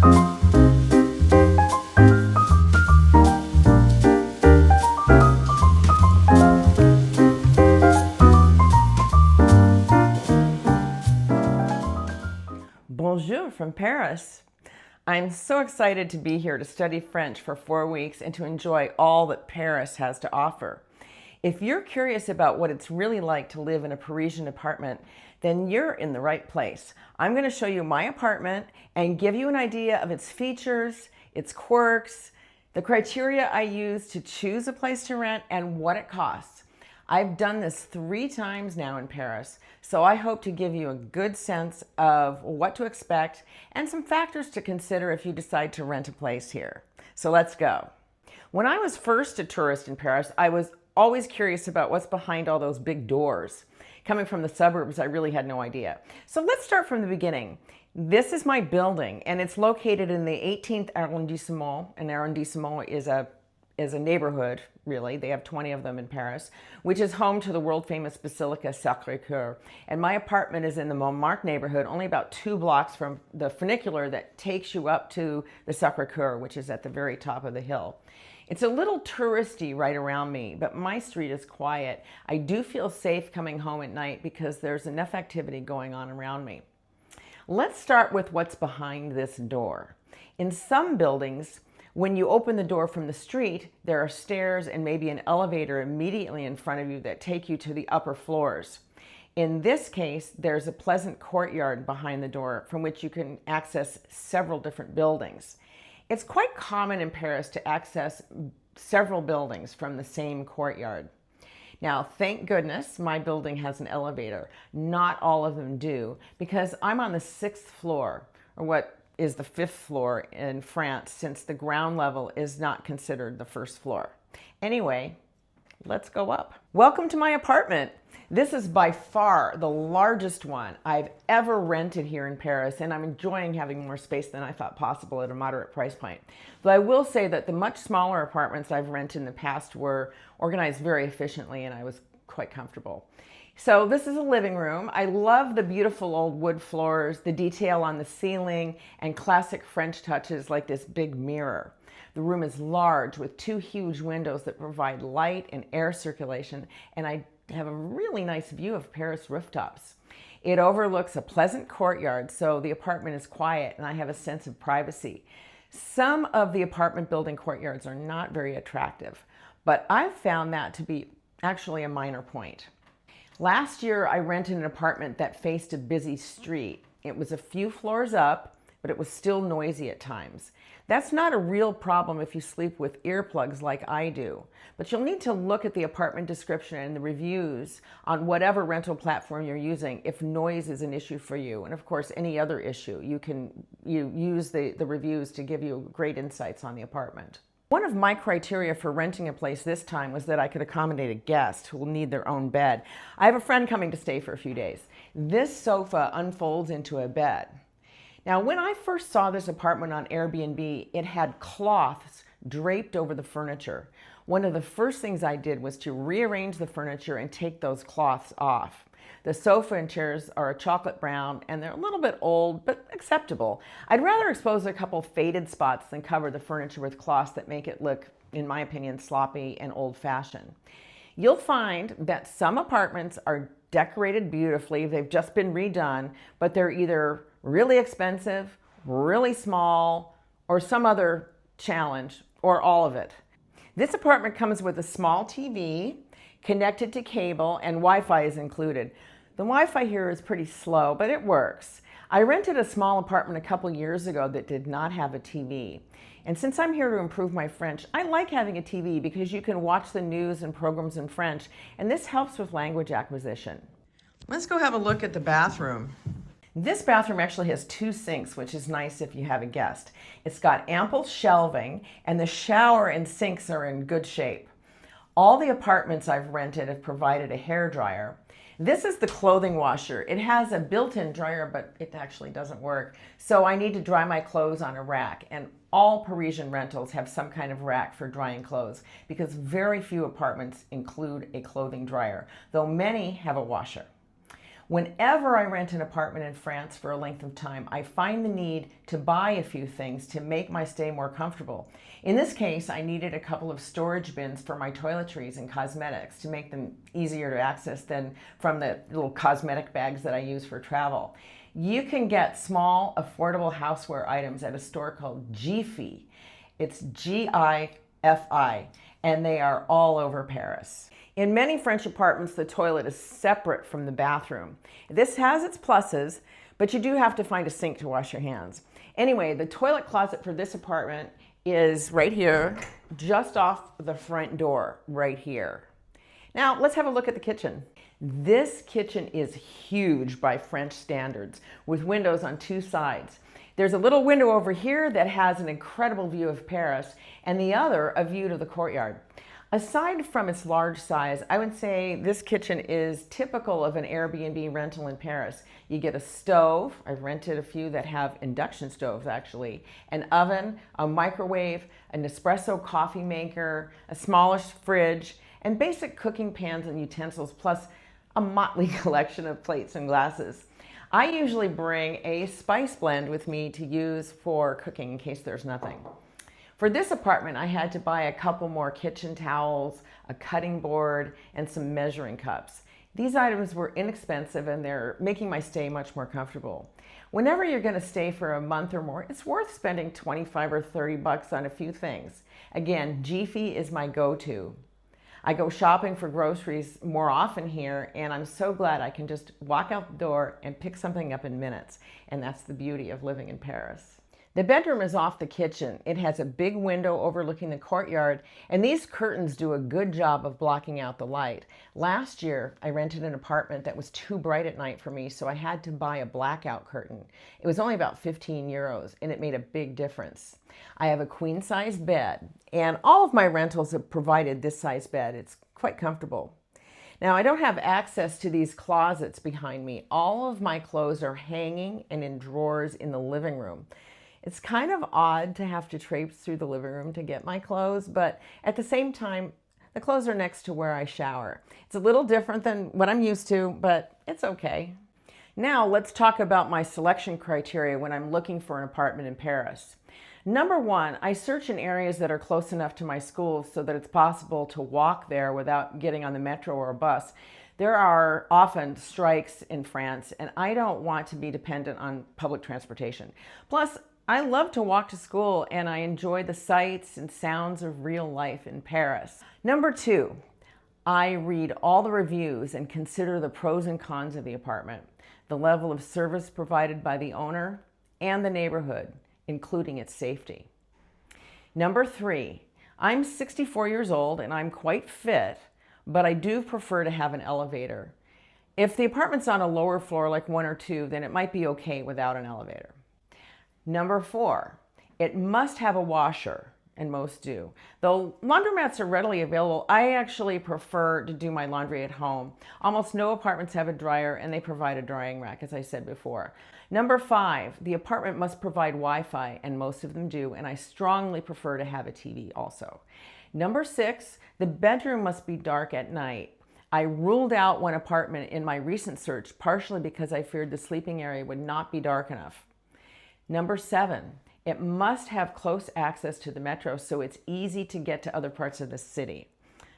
Bonjour from Paris. I'm so excited to be here to study French for 4 weeks and to enjoy all that Paris has to offer. If you're curious about what it's really like to live in a Parisian apartment, then you're in the right place. I'm going to show you my apartment and give you an idea of its features, its quirks, the criteria I use to choose a place to rent, and what it costs. I've done this 3 times now in Paris, so I hope to give you a good sense of what to expect and some factors to consider if you decide to rent a place here. So let's go. When I was first a tourist in Paris, I was always curious about what's behind all those big doors. Coming from the suburbs, I really had no idea. So let's start from the beginning. This is my building, and it's located in the 18th arrondissement. An arrondissement is a neighborhood, really. They have 20 of them in Paris, which is home to the world-famous Basilica Sacré-Cœur. And my apartment is in the Montmartre neighborhood, only about 2 blocks from the funicular that takes you up to the Sacré-Cœur, which is at the very top of the hill. It's a little touristy right around me, but my street is quiet. I do feel safe coming home at night because there's enough activity going on around me. Let's start with what's behind this door. In some buildings, when you open the door from the street, there are stairs and maybe an elevator immediately in front of you that take you to the upper floors. In this case, there's a pleasant courtyard behind the door from which you can access several different buildings. It's quite common in Paris to access several buildings from the same courtyard. Now, thank goodness my building has an elevator. Not all of them do, because I'm on the 6th floor, or what is the 5th floor in France, since the ground level is not considered the 1st floor. Anyway, let's go up. Welcome to my apartment. This is by far the largest one I've ever rented here in Paris, and I'm enjoying having more space than I thought possible at a moderate price point. But I will say that the much smaller apartments I've rented in the past were organized very efficiently, and I was quite comfortable. So this is a living room. I love the beautiful old wood floors, the detail on the ceiling, and classic French touches like this big mirror. The room is large with 2 huge windows that provide light and air circulation, and I have a really nice view of Paris rooftops. It overlooks a pleasant courtyard, so the apartment is quiet and I have a sense of privacy. Some of the apartment building courtyards are not very attractive, but I've found that to be actually a minor point. Last year, I rented an apartment that faced a busy street. It was a few floors up, but it was still noisy at times. That's not a real problem if you sleep with earplugs like I do, but you'll need to look at the apartment description and the reviews on whatever rental platform you're using if noise is an issue for you. And of course, any other issue, you use the reviews to give you great insights on the apartment. One of my criteria for renting a place this time was that I could accommodate a guest who will need their own bed. I have a friend coming to stay for a few days. This sofa unfolds into a bed. Now, when I first saw this apartment on Airbnb, it had cloths draped over the furniture. One of the first things I did was to rearrange the furniture and take those cloths off. The sofa and chairs are a chocolate brown, and they're a little bit old, but acceptable. I'd rather expose a couple faded spots than cover the furniture with cloths that make it look, in my opinion, sloppy and old-fashioned. You'll find that some apartments are decorated beautifully. They've just been redone, but they're either really expensive, really small, or some other challenge, or all of it. This apartment comes with a small TV, connected to cable, and Wi-Fi is included. The Wi-Fi here is pretty slow, but it works. I rented a small apartment a couple years ago that did not have a TV. And since I'm here to improve my French, I like having a TV because you can watch the news and programs in French, and this helps with language acquisition. Let's go have a look at the bathroom. This bathroom actually has 2 sinks, which is nice if you have a guest. It's got ample shelving, and the shower and sinks are in good shape. All the apartments I've rented have provided a hairdryer. This is the clothing washer. It has a built-in dryer, but it actually doesn't work. So I need to dry my clothes on a rack, and all Parisian rentals have some kind of rack for drying clothes because very few apartments include a clothing dryer, though many have a washer. Whenever I rent an apartment in France for a length of time, I find the need to buy a few things to make my stay more comfortable. In this case, I needed a couple of storage bins for my toiletries and cosmetics to make them easier to access than from the little cosmetic bags that I use for travel. You can get small, affordable houseware items at a store called Gifi. It's Gifi, and they are all over Paris. In many French apartments, the toilet is separate from the bathroom. This has its pluses, but you do have to find a sink to wash your hands. Anyway, the toilet closet for this apartment is right here, just off the front door, right here. Now, let's have a look at the kitchen. This kitchen is huge by French standards, with windows on two sides. There's a little window over here that has an incredible view of Paris, and the other a view to the courtyard. Aside from its large size, I would say this kitchen is typical of an Airbnb rental in Paris. You get a stove. I've rented a few that have induction stoves actually, an oven, a microwave, an espresso coffee maker, a smallish fridge, and basic cooking pans and utensils, plus a motley collection of plates and glasses. I usually bring a spice blend with me to use for cooking in case there's nothing. For this apartment, I had to buy a couple more kitchen towels, a cutting board, and some measuring cups. These items were inexpensive and they're making my stay much more comfortable. Whenever you're going to stay for a month or more, it's worth spending 25 or 30 bucks on a few things. Again, Gifi is my go-to. I go shopping for groceries more often here, and I'm so glad I can just walk out the door and pick something up in minutes. And that's the beauty of living in Paris. The bedroom is off the kitchen. It has a big window overlooking the courtyard, and these curtains do a good job of blocking out the light. Last year, I rented an apartment that was too bright at night for me, so I had to buy a blackout curtain. It was only about 15 euros, and it made a big difference. I have a queen-size bed, and all of my rentals have provided this size bed. It's quite comfortable. Now, I don't have access to these closets behind me. All of my clothes are hanging and in drawers in the living room. It's kind of odd to have to traipse through the living room to get my clothes, but at the same time, the clothes are next to where I shower. It's a little different than what I'm used to, but it's okay. Now, let's talk about my selection criteria when I'm looking for an apartment in Paris. Number one, I search in areas that are close enough to my school so that it's possible to walk there without getting on the metro or a bus. There are often strikes in France, and I don't want to be dependent on public transportation. Plus, I love to walk to school, and I enjoy the sights and sounds of real life in Paris. Number two, I read all the reviews and consider the pros and cons of the apartment, the level of service provided by the owner, and the neighborhood, including its safety. Number three, I'm 64 years old and I'm quite fit, but I do prefer to have an elevator. If the apartment's on a lower floor, like 1 or 2, then it might be okay without an elevator. Number four, it must have a washer, and most do. Though laundromats are readily available, I actually prefer to do my laundry at home. Almost no apartments have a dryer, and they provide a drying rack, as I said before. Number five, the apartment must provide Wi-Fi, and most of them do, and I strongly prefer to have a TV also. Number six, the bedroom must be dark at night. I ruled out one apartment in my recent search, partially because I feared the sleeping area would not be dark enough. Number seven, it must have close access to the metro so it's easy to get to other parts of the city.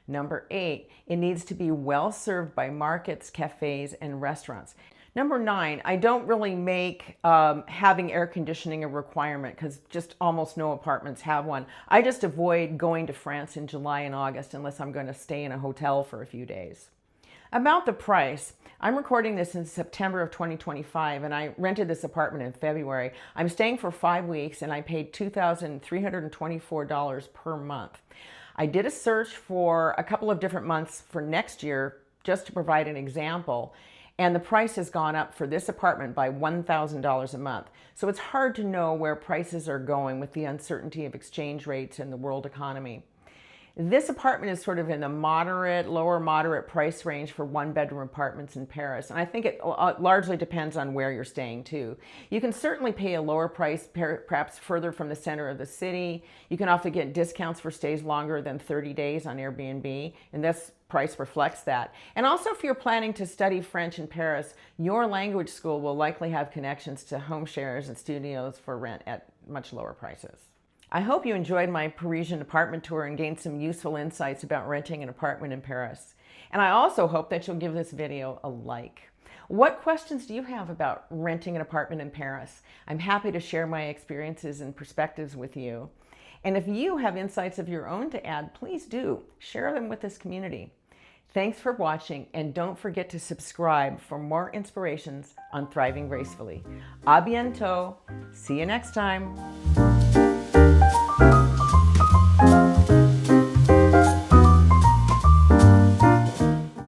Number eight, it needs to be well served by markets, cafes, and restaurants. Number nine, I don't really make having air conditioning a requirement because just almost no apartments have one. I just avoid going to France in July and August unless I'm going to stay in a hotel for a few days. About the price, I'm recording this in September of 2025 and I rented this apartment in February. I'm staying for 5 weeks and I paid $2,324 per month. I did a search for a couple of different months for next year just to provide an example, and the price has gone up for this apartment by $1,000 a month. So it's hard to know where prices are going with the uncertainty of exchange rates and the world economy. This apartment is sort of in the lower moderate price range for one-bedroom apartments in Paris. And I think it largely depends on where you're staying too. You can certainly pay a lower price, perhaps further from the center of the city. You can often get discounts for stays longer than 30 days on Airbnb. And that's price reflects that. And also, if you're planning to study French in Paris, your language school will likely have connections to home shares and studios for rent at much lower prices. I hope you enjoyed my Parisian apartment tour and gained some useful insights about renting an apartment in Paris. And I also hope that you'll give this video a like. What questions do you have about renting an apartment in Paris? I'm happy to share my experiences and perspectives with you. And if you have insights of your own to add, please do share them with this community. Thanks for watching, and don't forget to subscribe for more inspirations on thriving gracefully. A bientôt. See you next time.